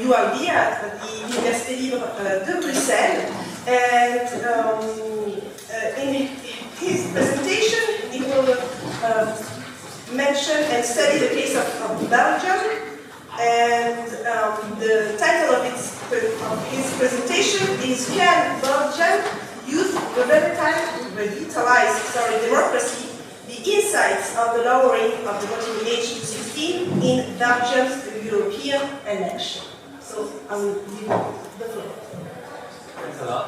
new idea at the Université libre de Bruxelles. And in his presentation, he will mention and study the case of Belgium. And the title of his presentation is Can Belgium Use Revitalize Democracy? The insights of the lowering of the voting age to 16 in Belgium's European election. So I will give you the floor. Thanks a lot.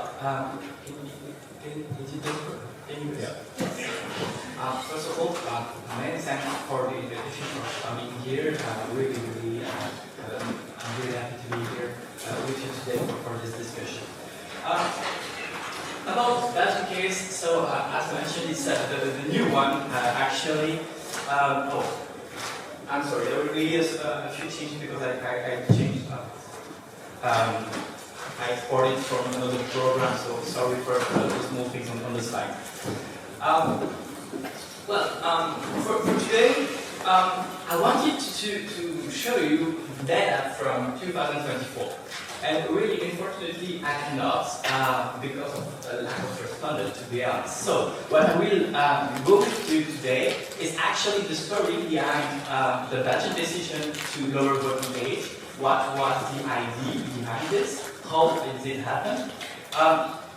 First of all, many thanks for the invitation for coming here. I'm really happy to be here with you today for this discussion. About the Belgian case, so as I mentioned, it's the new one actually. I'm sorry, there really is a few changes because I changed. I exported from another program, so sorry for the small things on the slide. For today, I wanted to show you data from 2024. And really, unfortunately, I cannot because of a lack of respondent, to be honest. So, what I will go through today is actually the story behind the Belgian decision to lower voting age. What was the idea behind this? How did it happen?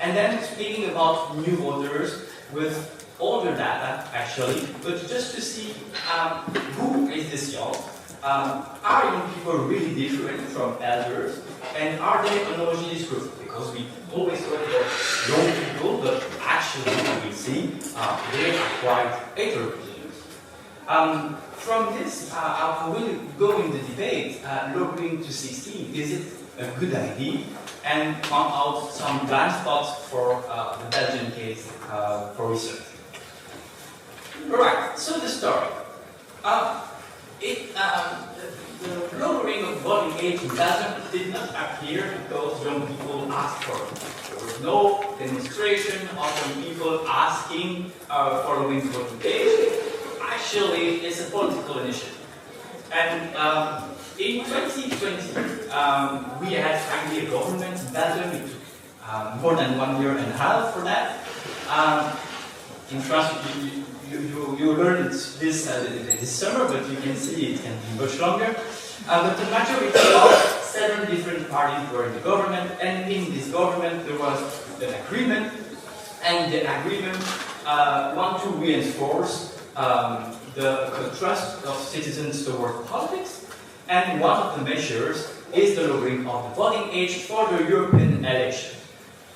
And then speaking about new voters with older data, actually, but just to see who is this young. Are young people really different from elders? And are they a homogeneous group? Because we always talk about young people, but actually we see they are quite heterogeneous. From this, I will go in the debate, lowering to 16, is it a good idea? And point out some blind spots for the Belgian case for research. Alright, so the story. The lowering of voting age in Belgium did not appear because young people asked for it. There was no demonstration of young people asking for lowering voting age. Actually, it's a political initiative. And in 2020, we had finally a government in Belgium. It took more than 1 year and a half for that. In France, you learned this summer, but you can see it can be much longer. But the majority of 7 different parties were in the government, and in this government there was an agreement, and the agreement want to reinforce the trust of citizens toward politics, and one of the measures is the lowering of the voting age for the European election.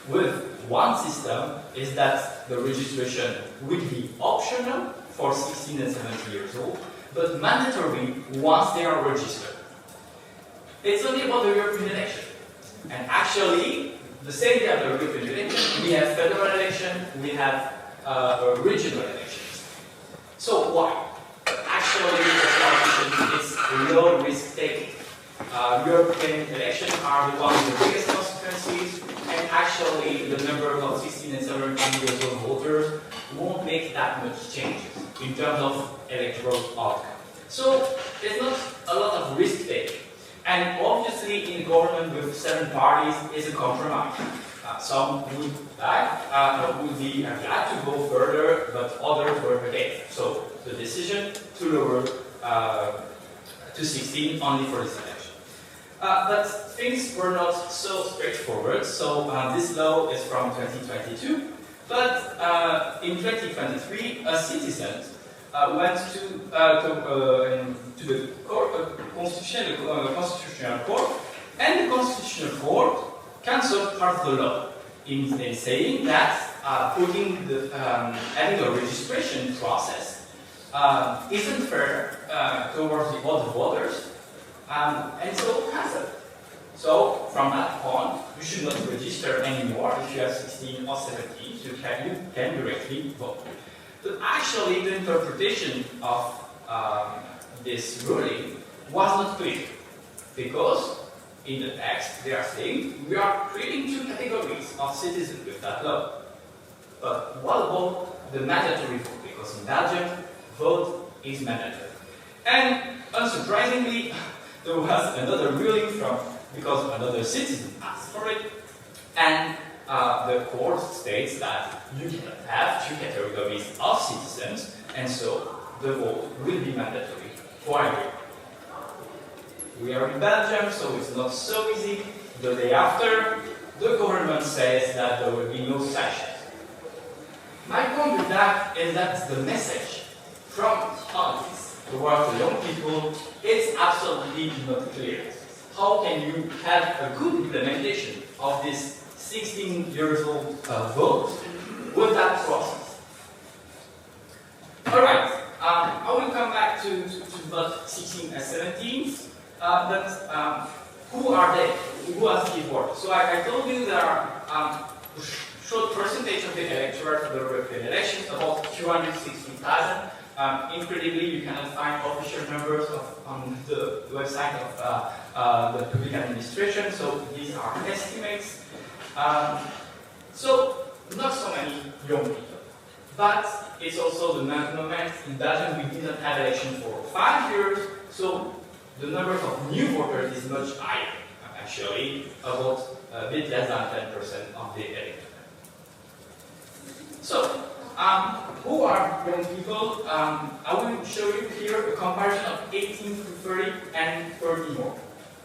With one system is that the registration will be optional for 16 and 17 years old, but mandatory once they are registered. It's only about the European election. And actually, the same day of the European election, we have federal election, we have regional elections. So why? Actually, it's low risk taking. European elections are the ones with the biggest consequences, and actually the number of 16 and 17 years old voters won't make that much changes in terms of electoral outcome. So there's not a lot of risk taking. And obviously in government with 7 parties is a compromise. Some would be glad to go further, but others were against. So the decision to lower to 16 only for this election. But things were not so straightforward, so this law is from 2022, but in 2023 a citizen went to the Constitutional Court, and the Constitutional Court cancelled part of the law in saying that having a registration process isn't fair towards the other voters. And so cancelled. So from that point, you should not register anymore if you are 16 or 17. You can directly vote. But actually, the interpretation of this ruling was not clear, because in the text they are saying we are creating 2 categories of citizens with that law. But what about the mandatory vote? Because in Belgium, vote is mandatory. And unsurprisingly, there was another ruling from because another citizen asked for it, and the court states that you cannot have two categories of citizens, and so the vote will be mandatory for everyone. We are in Belgium, so it's not so easy. The day after, the government says that there will be no sanctions. My point with that is that the message from politics towards the young people is absolutely not clear. How can you have a good implementation of this 16-year-old vote with that process? Alright, I will come back to vote 16 and 17, but who are they? Who has the vote? So I told you there are short percentage of the electorate for the European elections, about 260,000. Incredibly, you cannot find official numbers on the website of the public administration, so these are estimates. So, not so many young people. But it's also the moment in Belgium we didn't have election for 5 years, so the number of new voters is much higher, actually, about a bit less than 10% of the electorate. So, who are young people? I will show you here a comparison of 18 to 30 and 30 more.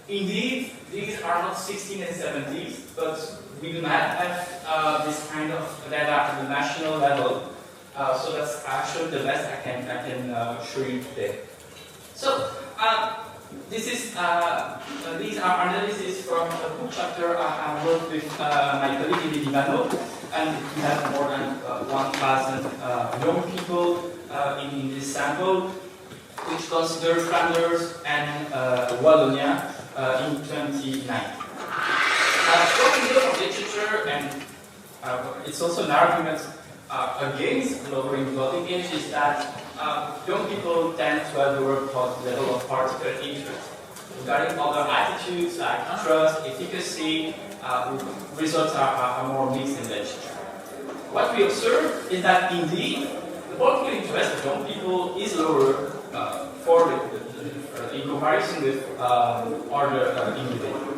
Indeed, these are not 16 and 70s, but we do not have this kind of data at the national level. So that's actually the best I can show you today. So, these are analyses from a book chapter I wrote with my colleague Lebrun, and we have more than 1,000 young people in this sample, which consider Flanders and Wallonia in 2019. What we know from literature, and it's also an argument against lowering voting age, is that young people tend to have lower level of political interest. Regarding other attitudes like trust, efficacy, results are more mixed in literature. What we observe is that indeed the political interest of young people is lower in comparison with other individuals.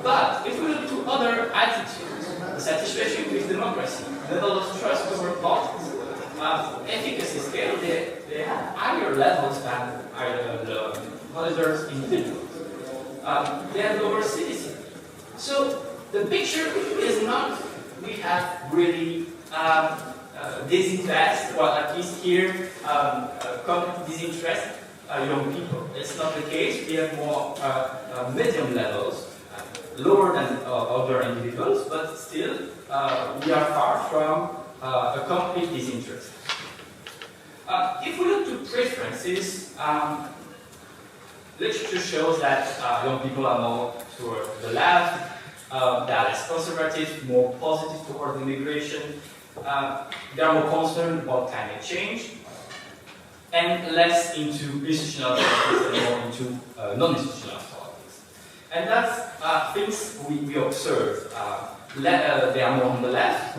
But if we look to other attitudes, the satisfaction with democracy, level of trust over politics, efficacy scale, they have higher levels than other individuals. They have lower citizenship. So the picture is not we have really disinterest, or at least here disinterest young people. It's not the case. We have more medium levels, lower than other individuals, but still we are far from a complete disinterest. If we look to preferences, literature shows that young people are more toward the left, they are less conservative, more positive toward immigration, they are more concerned about climate change, and less into institutional politics and more into non-institutional politics. And that's things we observe. They are more on the left.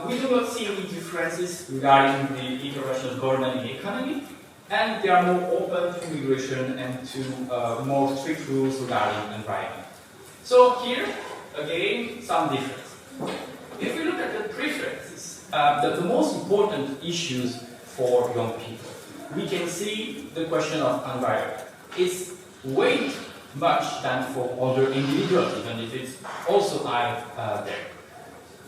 We do not see any differences regarding the international government in the economy, and they are more open to immigration and to more strict rules regarding environment. So here, again, some difference. If we look at the preferences, the most important issues for young people, we can see the question of environment. It's way much than for other individuals, even if it's also high there.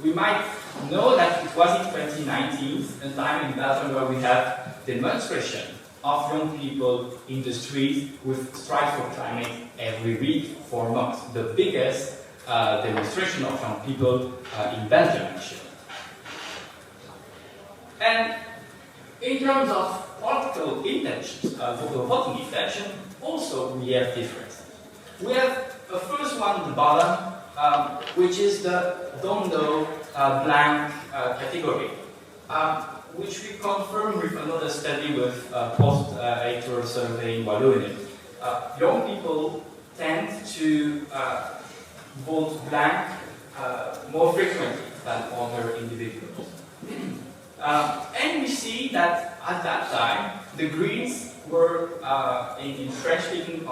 We might know that it was in 2019, a time in Belgium where we have demonstration of young people in the streets with Strike for Climate every week for months. The biggest demonstration of young people in Belgium, actually. And in terms of political intentions, voting intention, also we have difference. We have the first one at the bottom, which is the don't know blank category, which we confirm with another study with post-electoral survey in Wallonia. Young people tend to vote blank more frequently than other individuals. And we see that at that time, the Greens were in French-speaking,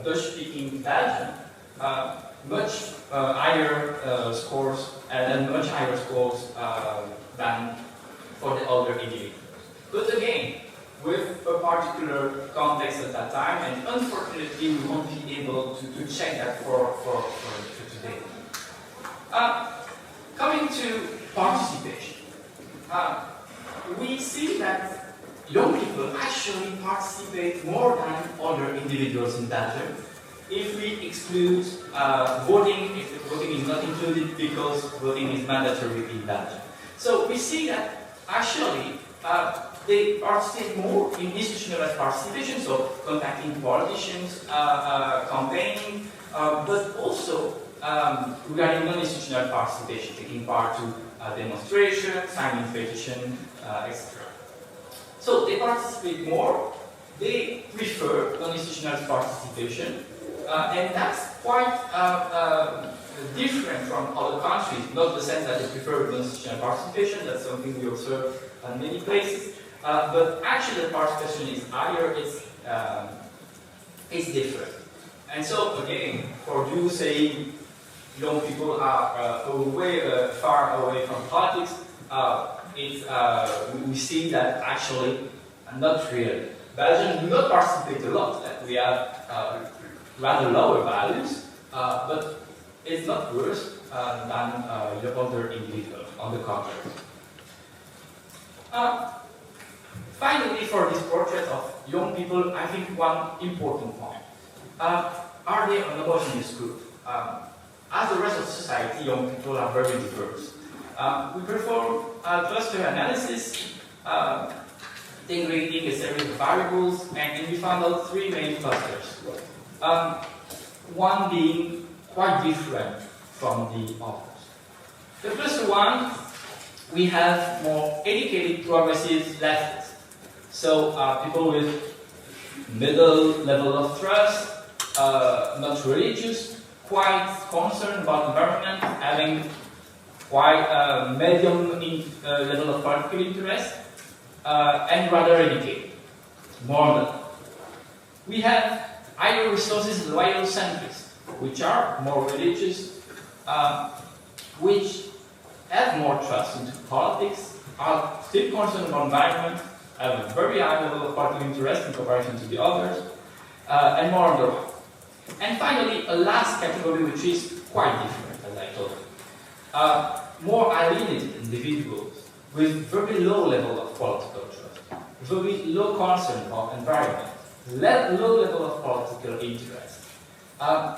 Dutch-speaking Belgium, much higher scores and much higher scores than for the other individuals. But again, with a particular context at that time, and unfortunately we won't be able to check that for today. Coming to participation, we see that young people actually participate more than other individuals in Belgium. If we exclude voting, if voting is not included because voting is mandatory in Belgium. So we see that actually they participate more in institutionalized participation, so contacting politicians, campaigning, but also regarding non-institutional participation, taking part to demonstrations, signing petition, etc. So they participate more, they prefer non-institutional participation, and that's quite different from other countries, not the sense that they prefer non-institutional participation, that's something we observe in many places, but actually the participation is higher, it's different. And so again, for you saying young people are way far away from politics, we see that actually not really. Belgians do not participate a lot, that we have rather lower values, but it's not worse than the other individuals, on the contrary. Finally, for this portrait of young people, I think one important point. Are they an homogeneous group? As the rest of society, young people are very diverse. We perform a cluster analysis, integrating a series of variables, and we found out three main clusters. One being quite different from the others. The cluster one, we have more educated, progressive leftists. So people with middle level of trust, not religious, quite concerned about environment, having quite medium level of political interest, and rather educated, more than. We have higher resources loyal centrists, which are more religious, which have more trust into politics, are still concerned about environment, have a very high level of political interest in comparison to the others, and more on the right. And finally, a last category which is quite different, as I told you. More alienated individuals with very low level of political trust, very low concern about environment, low level of political interest,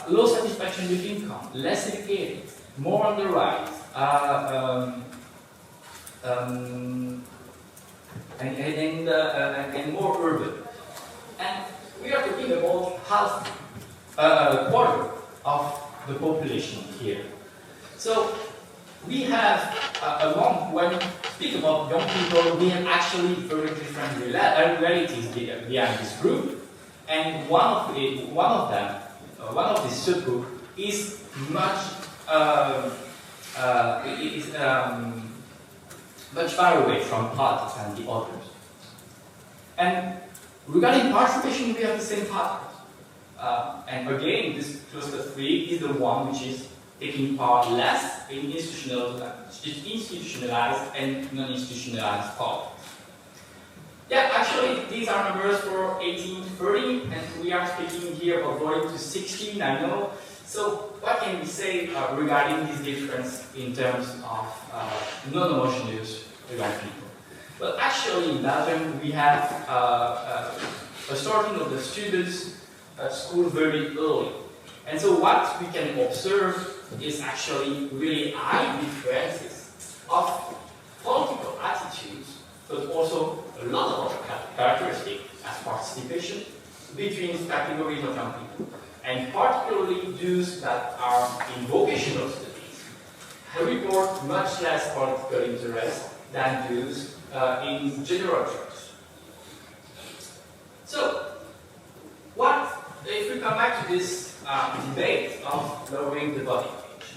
low satisfaction with income, less educated, more on the right, and more urban. And we are talking about half, a quarter of the population here. So we have, when we speak about young people, we have actually very different realities behind this group. And one of this subgroup is much much far away from politics and the others. And regarding participation, we have the same pattern. And again, this cluster 3 is the one which is taking part less in institutionalized and non-institutionalized politics. Yeah, actually, these are numbers for 18 to 30, and we are speaking here about voting to 16, I know. So what can we say regarding this difference in terms of non-homogeneous young people? Well, actually, in Belgium, we have a starting of the students at school very early. And so what we can observe is actually really high differences of political attitudes, but also a lot of other characteristics as participation between categories of young people. And particularly those that are in vocational studies report much less political interest than those in general terms. So, if we come back to this debate of lowering the voting age,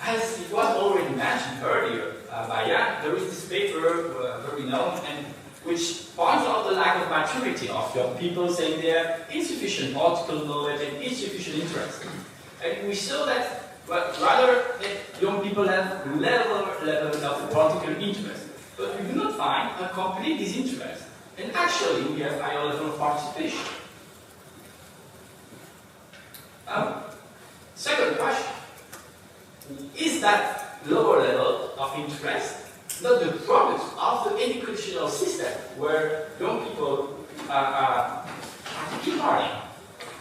as it was already mentioned earlier by Jan, there is this paper, very known, and which points out the lack of maturity of young people, saying they have insufficient political knowledge and insufficient interest. And we saw that, well, rather that young people have levels of political interest, but we do not find a complete disinterest. And actually, we have higher level of participation. Second question, is that lower level of interest not the product of the educational system where young people are taking part in?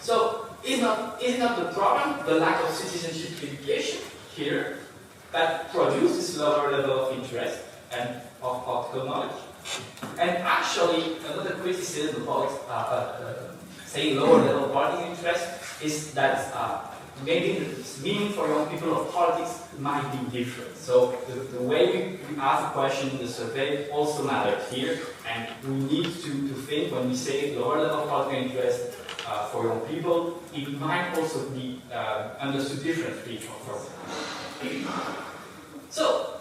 So, is not the problem the lack of citizenship education here that produces lower level of interest and of political knowledge? And actually, another criticism about saying lower level of political interest is that maybe the meaning for young people of politics might be different. So the way we ask the question in the survey also matters here, and we need to think when we say lower level of political interest for young people, it might also be understood differently from. So,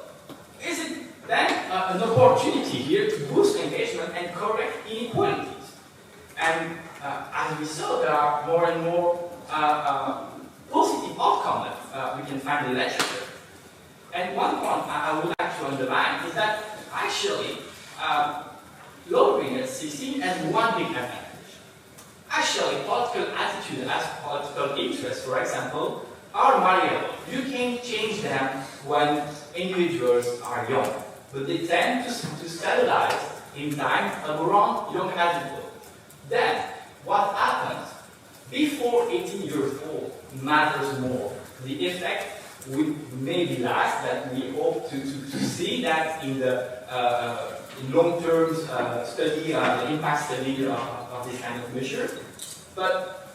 is it then an opportunity here to boost engagement and correct inequalities? And as we saw, there are more and more positive outcomes that we can find in literature. And one point I would like to underline is that actually lowering is seen as one big advantage. Actually, political attitude as political interest, for example, are malleable. You can change them when individuals are young, but they tend to stabilize in time around young adulthood. Then, what happens before 18 years old matters more. The effect may be less, that we hope to see that in the long-term study, the impact study of this kind of measure. But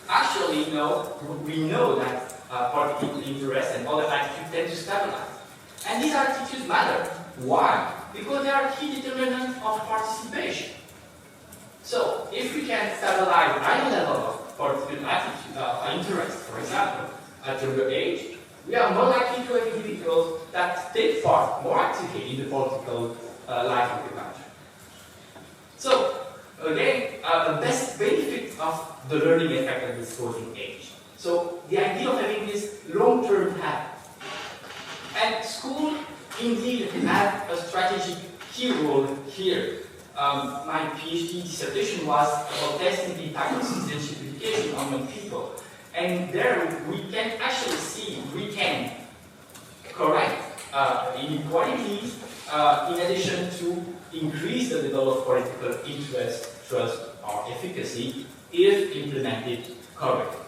actually, we know that political interest and other attitudes tend to stabilize. And these attitudes matter. Why? Because they are key determinants of participation. So, if we can stabilize high level of political attitude, interest, for example, at younger age, we are more likely to have individuals that take part more actively in the political life of the country. So, again, the best benefit of the learning effect at this voting age. So, the idea of having this long-term habit. And school, indeed, have a strategic key role here. My PhD dissertation was about testing the impact of citizenship education on young people. And there we can actually see we can correct inequalities in addition to increase the level of political interest, trust, or efficacy if implemented correctly.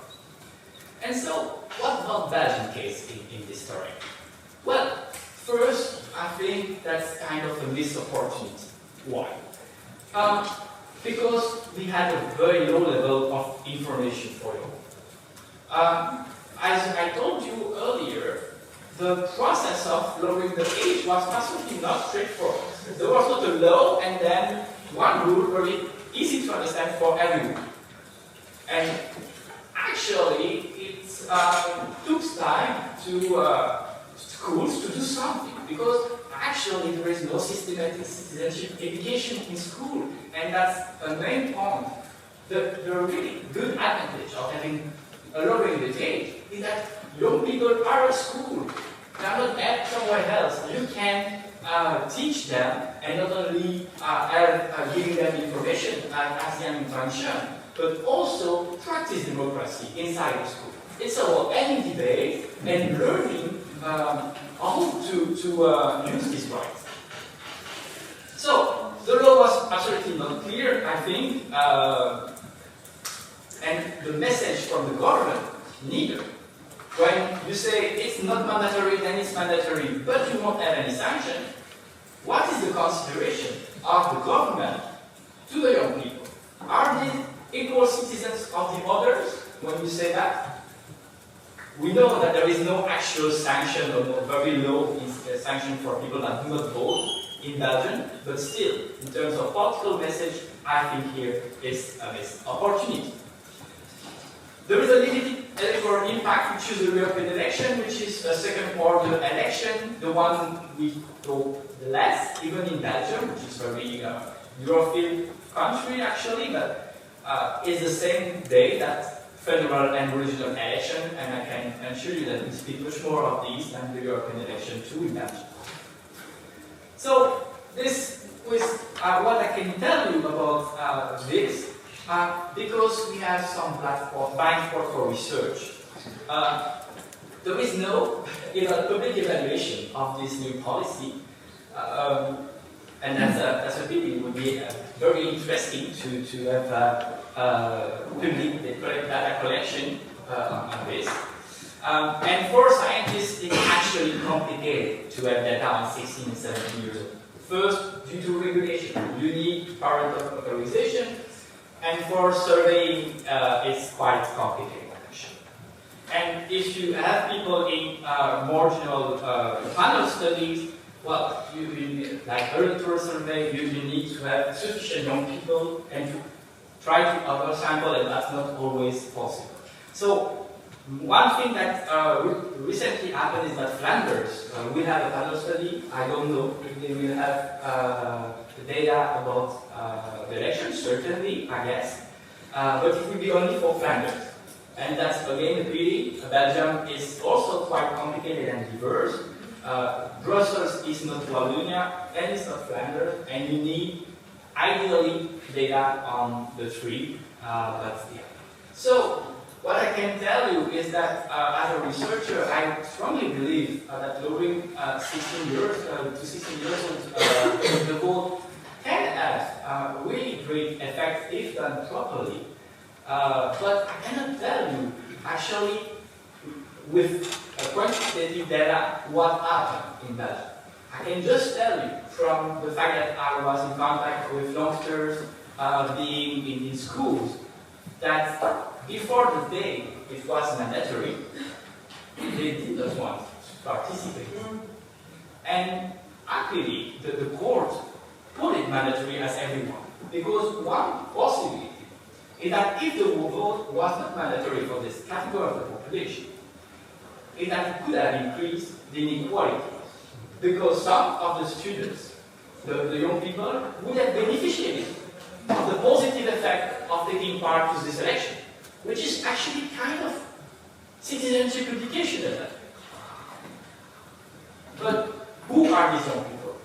And so, what about the Belgian case in this story? Well, first, I think that's kind of a missed opportunity. Why? Because we had a very low level of information for you. As I told you earlier, the process of lowering the age was absolutely not straightforward. There was not a law and then one rule very easy to understand for everyone. And actually, it took time to schools to do something, because actually there is no systematic citizenship education in school, and that's a main point. The really good advantage of having a lowering the age is that young people are at school. They are not at somewhere else. You can teach them, and not only giving them information as the mentioned, but also practice democracy inside the school. It's about ending debate and learning how to use these rights. So, the law was absolutely not clear, I think, and the message from the government, neither. When you say it's not mandatory, then it's mandatory, but you won't have any sanction, what is the consideration of the government to the young people? Are they equal citizens of the others when you say that? We know that there is no actual sanction or very low sanction for people that do not vote in Belgium, but still, in terms of political message, I think here is a missed opportunity. There is a limited electoral impact, which is the European election, which is a second order election, the one we go less, even in Belgium, which is very European country actually, but it's the same day that federal and regional election, and I can assure you that we speak much more of these than the European election too in Belgium. So this was what I can tell you about this, because we have some blind spot for research. There is no public evaluation of this new policy, and that's a pity. It would be very interesting to have public data collection on this. And for scientists, it's actually complicated to have data on 16 and 17 years old. First, due to regulation, you need parental authorization, and for surveying, it's quite complicated. And if you have people in marginal panel studies, well, you need, like electoral survey, you need to have sufficient young people and to try to oversample, and that's not always possible. So one thing that recently happened is that Flanders will have a panel study. I don't know if they will have data about the election, certainly, I guess, but it will be only for Flanders. And that's again a pity. Belgium is also quite complicated and diverse. Brussels is not Wallonia and it's not Flanders, and you need ideally data on the three. So what I can tell you is that as a researcher, I strongly believe that lowering 16 years to 16 years old the vote can have a really great effect if done properly. But I cannot tell you, actually, with quantitative data, what happened in Belgium. I can just tell you from the fact that I was in contact with youngsters being in schools, that before the day it was mandatory, they did not want to participate. And actually, the court put it mandatory as everyone, because one possibility is that if the vote was not mandatory for this category of the population, is that it could have increased the inequality. Because some of the students, the young people, would have benefited of the positive effect of taking part in this election, which is actually kind of citizenship education at that. But who are these young people?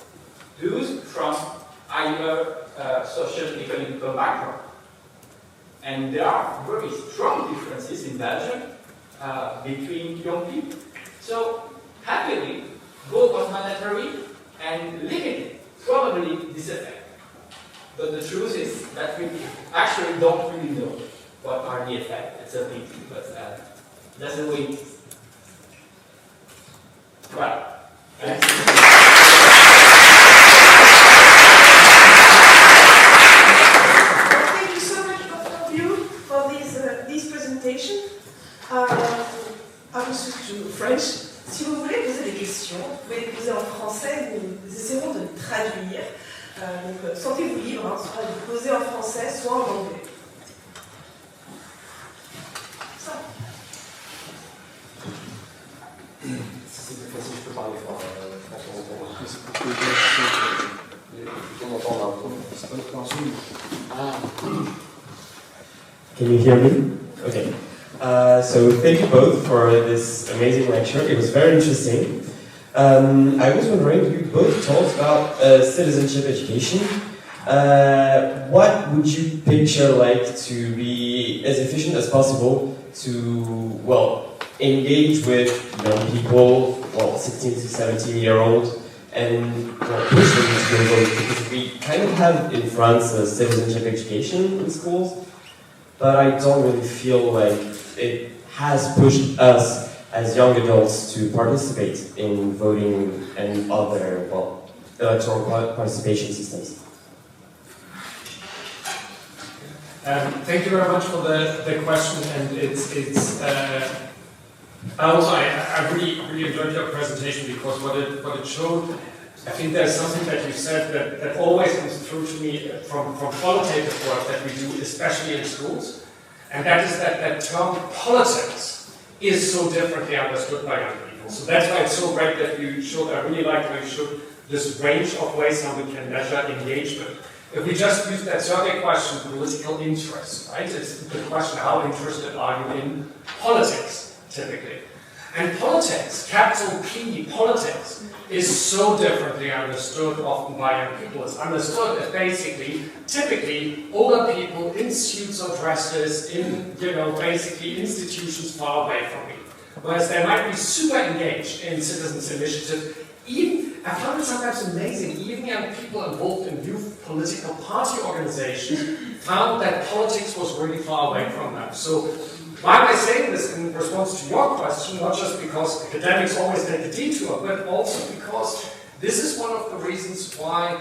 Those from either social and economic background. And there are very strong differences in Belgium between young people. So, happily, vote was mandatory and limited probably this effect. But the truth is that we actually don't really know what are the effects. It's a pity, but that's the way it is. Well, French. Si vous voulez poser des questions, vous pouvez les poser en français, nous essaierons de les traduire. Donc, sentez-vous libre, soit de les poser en français, soit en anglais. Ça. Si c'est plus facile, je peux parler français. Can you hear me? Okay. So thank you both for this amazing lecture. It was very interesting. I was wondering, you both talked about citizenship education. What would you picture like to be as efficient as possible to, well, engage with young people, well, 16 to 17-year-olds, and push them to go vote? Because we kind of have in France a citizenship education in schools, but I don't really feel like it has pushed us as young adults to participate in voting and other, well, electoral participation systems. Thank you very much for the question, and it's also I really enjoyed your presentation, because what it showed, I think there's something that you said that always comes through to me from qualitative work that we do, especially in schools. And that is that term politics is so differently understood by young people. So that's why it's so great that you showed, I really like how you showed this range of ways how we can measure engagement. If we just use that survey question, political interest, right? It's the question, how interested are you in politics, typically? And politics, capital P, politics, is so differently understood often by young people. It's understood as basically, typically, older people in suits or dresses, in, basically institutions far away from me. Whereas they might be super engaged in citizens' initiatives. Even, I found it sometimes amazing, even young people involved in youth political party organizations found that politics was really far away from them. So, why am I saying this in response to your question? Not just because academics always take a detour, but also because this is one of the reasons why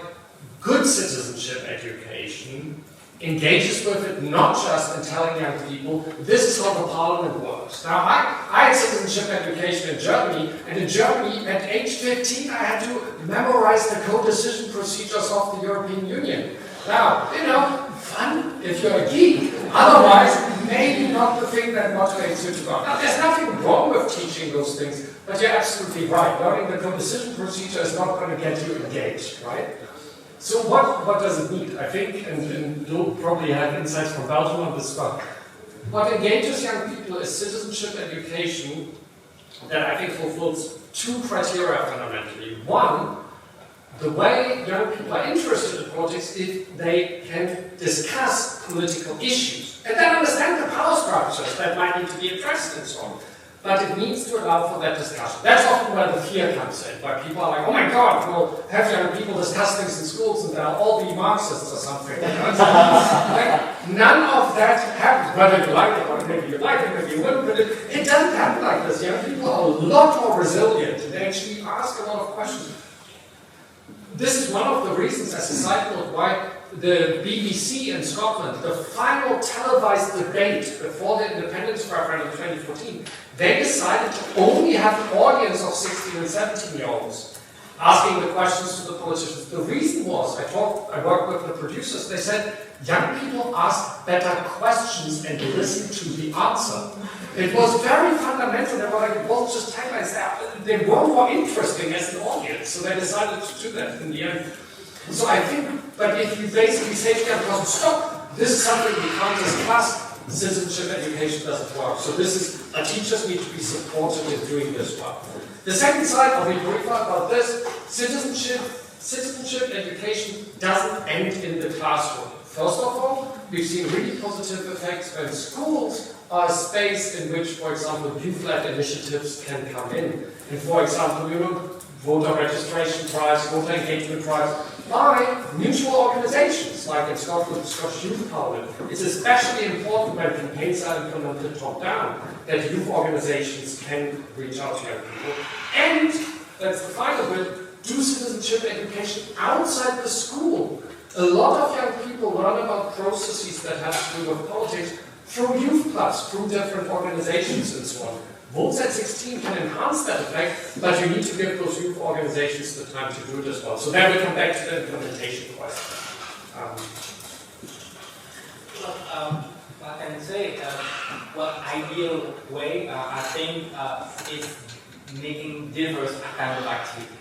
good citizenship education engages with it, not just in telling young people, this is how the parliament works. Now, I had citizenship education in Germany, and in Germany, at age 15, I had to memorize the co-decision procedures of the European Union. Now, fun if you're a geek. Otherwise, maybe not the thing that motivates you to go. Now, there's nothing wrong with teaching those things, but you're absolutely right. Learning the co-decision procedure is not going to get you engaged, right? So what does it need? I think, and you'll probably have insights from Belgium on this stuff. What engages young people is citizenship education that I think fulfills two criteria fundamentally. One, the way young people are interested in politics if they can discuss political issues and then understand the power structures that might need to be addressed and so on. But it needs to allow for that discussion. That's often where the fear comes in, where people are like, oh my God, we'll have young people discuss things in schools and they'll all be Marxists or something. Like, none of that happens. Whether you like it, or maybe you like it, maybe you wouldn't, but it doesn't happen like this. Young people are a lot more resilient and they actually ask a lot of questions. This is one of the reasons, as a side note, why the BBC in Scotland, the final televised debate before the independence referendum in 2014, they decided to only have an audience of 16 and 17-year-olds asking the questions to the politicians. The reason was, I worked with the producers, they said, young people ask better questions and listen to the answer. It was very fundamental. They were like, it wasn't just taglines. They were more interesting as an audience, so they decided to do that in the end. So I think, but if you basically say to them, stop, this is something we can't discuss, citizenship education doesn't work. So this is, teachers need to be supported in doing this work. The second side, I'll be briefer about this, citizenship education doesn't end in the classroom. First of all, we've seen really positive effects when schools are a space in which, for example, youth-led initiatives can come in. And for example, voter registration drives, voter engagement drives, by mutual organizations, like in Scotland, the Scottish Youth Parliament. It's especially important when campaigns are implemented top-down, that youth organizations can reach out to young people. And, that's the final bit, do citizenship education outside the school. A lot of young people learn about processes that have to do with politics through youth clubs, through different organizations and so on. Votes at 16 can enhance that effect, but you need to give those youth organizations the time to do it as well. So then we come back to the implementation question. I can say, ideal way, I think, is making diverse kind of activities.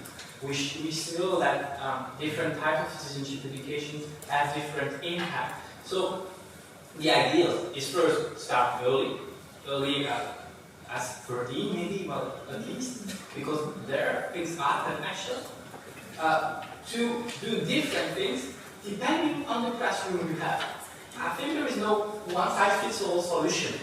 We saw that different types of citizenship education have different impact. So the ideal is first start early as 13 maybe, but at least, because there things happen actually. To do different things depending on the classroom you have. I think there is no one-size-fits-all solution.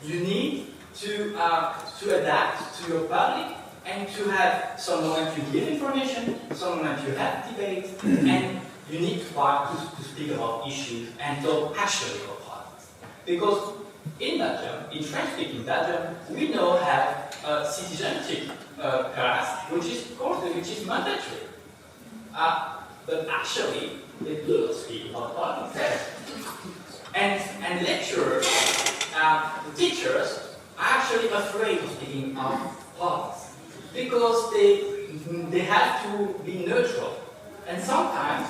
You need to adapt to your public and to have some moment you give information, some moment you have debate, and you need to speak about issues and talk actually about politics. Because in Belgium, in French-speaking Belgium, we now have a citizenship class, which is mandatory. But actually, they do not speak about politics there. And lecturers, the teachers, are actually afraid of speaking of politics because they have to be neutral. And sometimes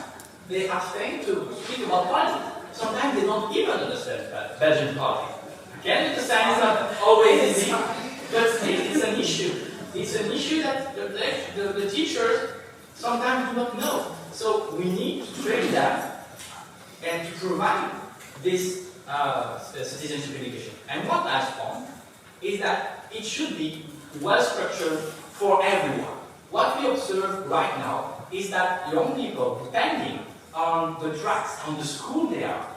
they are trained to speak about politics. Sometimes they don't even understand Belgian politics. Again, understand is not always easy, but it's an issue. It's an issue that the teachers sometimes do not know. So we need to train them and to provide this citizenship education. And what I found is that it should be well structured for everyone. What we observe right now is that young people, depending on the tracks, on the school they have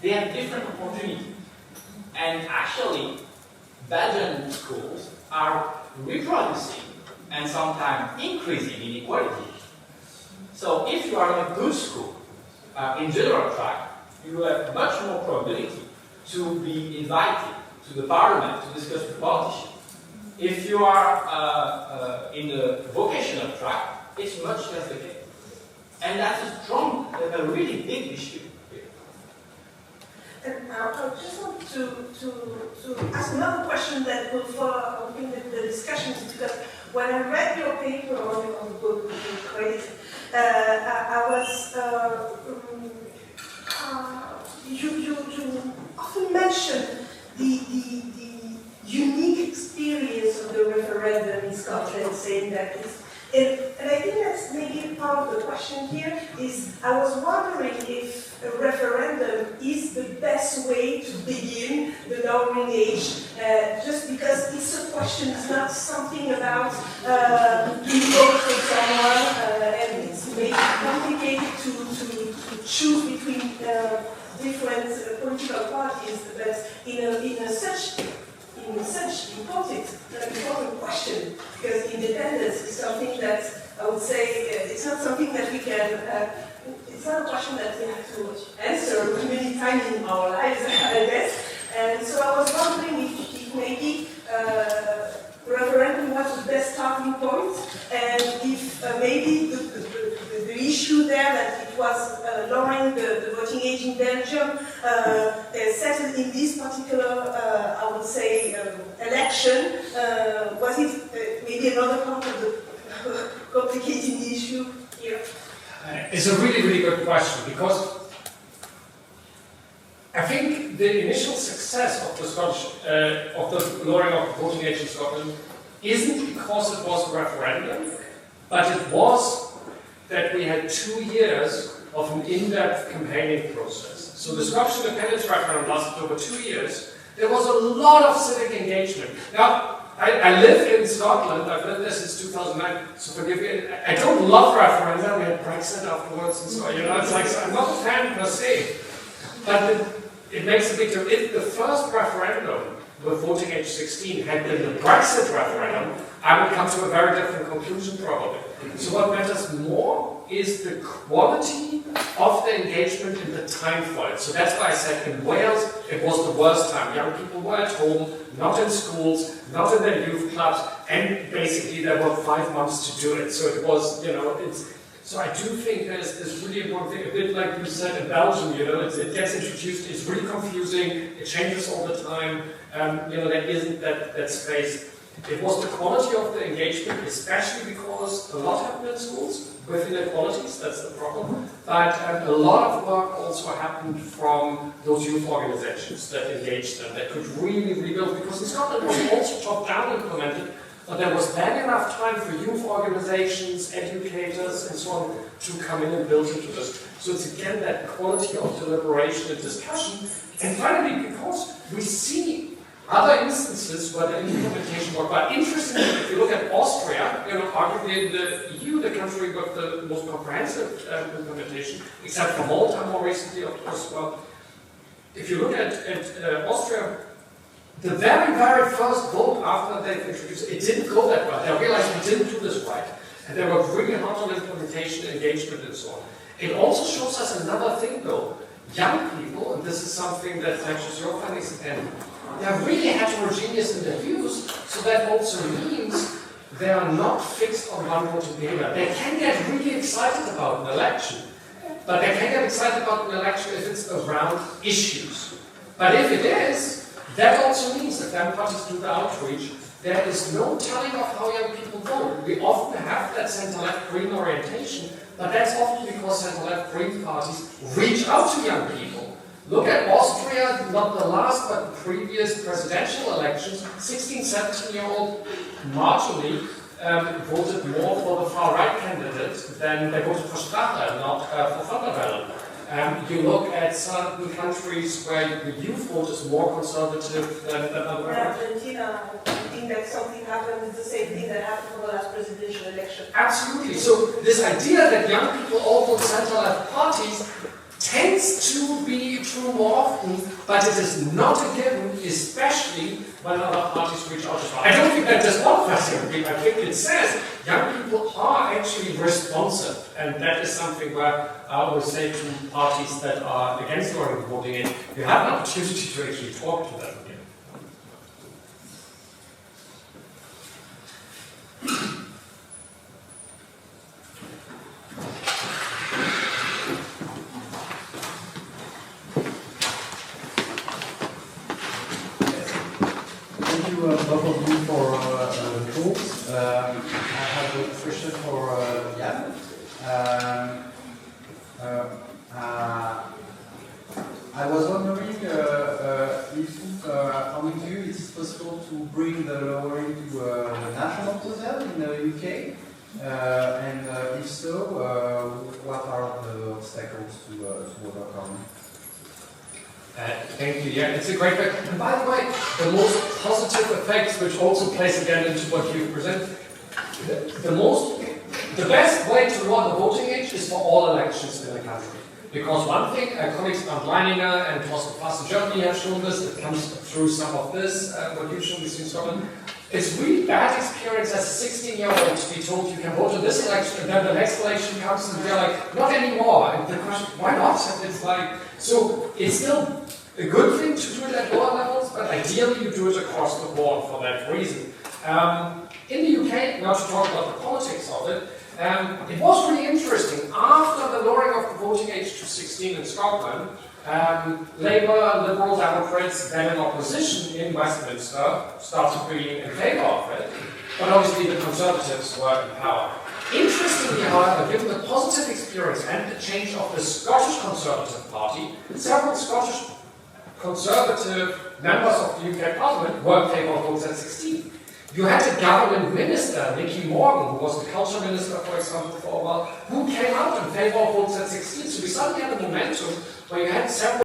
different opportunities. And actually, Belgian schools are reproducing and sometimes increasing inequality. So if you are in a good school, in general track, you have much more probability to be invited to the parliament to discuss with politicians. If you are in the vocational track, it's much less the case. And that's a really big issue here. And I just want to ask another question that will follow up in the discussions, because when I read your paper on the book, I was you often mention the unique experience of the referendum in Scotland, saying that it's, and I think that's maybe part of the question here, is I was wondering if a referendum is the best way to begin the norming age, just because it's a question, it's not something about do you vote for someone, and it's maybe complicated to choose between different political parties, but in such important question, because independence is something that I would say it's not something that we can. It's not a question that we have to answer many times in our lives, I guess. And so I was wondering if maybe referendum was the best starting point, and if maybe the issue there that it was lowering the voting age in Belgium settled in this particular, I would say, election, was it maybe another part of the complicating issue here? It's a really, really good question, because I think the initial success of the Scottish, of the lowering of the voting age in Scotland isn't because it was a referendum, but it was that we had 2 years of an in-depth campaigning process. So the Scottish independence referendum lasted over 2 years. There was a lot of civic engagement. Now, I live in Scotland, I've lived there since 2009, so forgive me, I don't love referenda, we had Brexit afterwards, and so, it's like, so I'm not a fan per se, but it makes a big difference. If the first referendum with voting age 16 had been the Brexit referendum, I would come to a very different conclusion probably. So what matters more is the quality of the engagement in the time for it. So that's why I said in Wales, it was the worst time. Young people were at home, not in schools, not in their youth clubs, and basically there were 5 months to do it. So it was, so I do think there's this really important thing, a bit like you said in Belgium, it gets introduced, it's really confusing, it changes all the time, there isn't that space. It was the quality of the engagement, especially because a lot happened in schools with inequalities, that's the problem. But a lot of work also happened from those youth organizations that engaged them, that could really rebuild, because in Scotland it was also top-down implemented, but there was then enough time for youth organizations, educators, and so on to come in and build into this. So it's again that quality of deliberation and discussion. And finally, because we see other instances where the implementation worked. But interestingly, if you look at Austria, arguably in the EU, the country with the most comprehensive implementation, except for Malta more recently, of course. Well, if you look at Austria, the very, very first vote after they introduced it, didn't go that well. They realized we didn't do this right. And they were really hard on implementation, engagement, and so on. It also shows us another thing, though. Young people, and this is something that matches your findings again, they are really heterogeneous in their views, so that also means they are not fixed on one voting behavior. They can get really excited about an election, but they can get excited about an election if it's around issues. But if it is, that also means that when parties do the outreach, there is no telling of how young people vote. We often have that center-left green orientation, but that's often because center-left green parties reach out to young people. Look at Austria, not the last, but the previous presidential elections. 16, 17-year-old marginally voted more for the far-right candidate than they voted for Strache, not for Van der Bellen. You look at certain countries where the youth vote is more conservative than other In Argentina, I think that something happened, it's the same thing that happened for the last presidential election. Absolutely. So this idea that young people all vote center-left parties tends to be true more often, but it is not a given, especially when other parties reach out as well. I don't think that does not facilitate. I think it says young people are actually responsive, and that is something where I always say to parties that are against lowering voting age, you have an opportunity to actually talk to them. Both of you for the talks. I have a question for Jan. I was wondering if, according to you, it is possible to bring the lowering to the national level in the UK? And if so, what are the obstacles to overcome? Thank you. Yeah, it's a great fact. And by the way, the most positive effects, which also plays again into what you present, the best way to lower the voting age is for all elections in the country. Because one thing, colleagues Bernd Leininger and Thorsten Fass in Germany have shown this, it comes through some of this, what you've shown this in Scotland. It's really bad experience as a 16-year-old to be told you can vote in this election, and then the next election comes and they're like, not anymore. And the question, why not? And it's like, so it's still a good thing to do it at lower levels, but ideally you do it across the board for that reason. In the UK, not to talk about the politics of it, it was really interesting. After the lowering of the voting age to 16 in Scotland, Labour, Liberal Democrats, then in opposition in Westminster, started being in favour of it, but obviously the Conservatives were in power. Interestingly, however, given the positive experience and the change of the Scottish Conservative Party, several Scottish Conservative members of the UK Parliament were in favour of votes at 16. You had a government minister, Nicky Morgan, who was the culture minister, for example, for a while, who came out in favour of votes at 16. So we suddenly had a momentum where you had several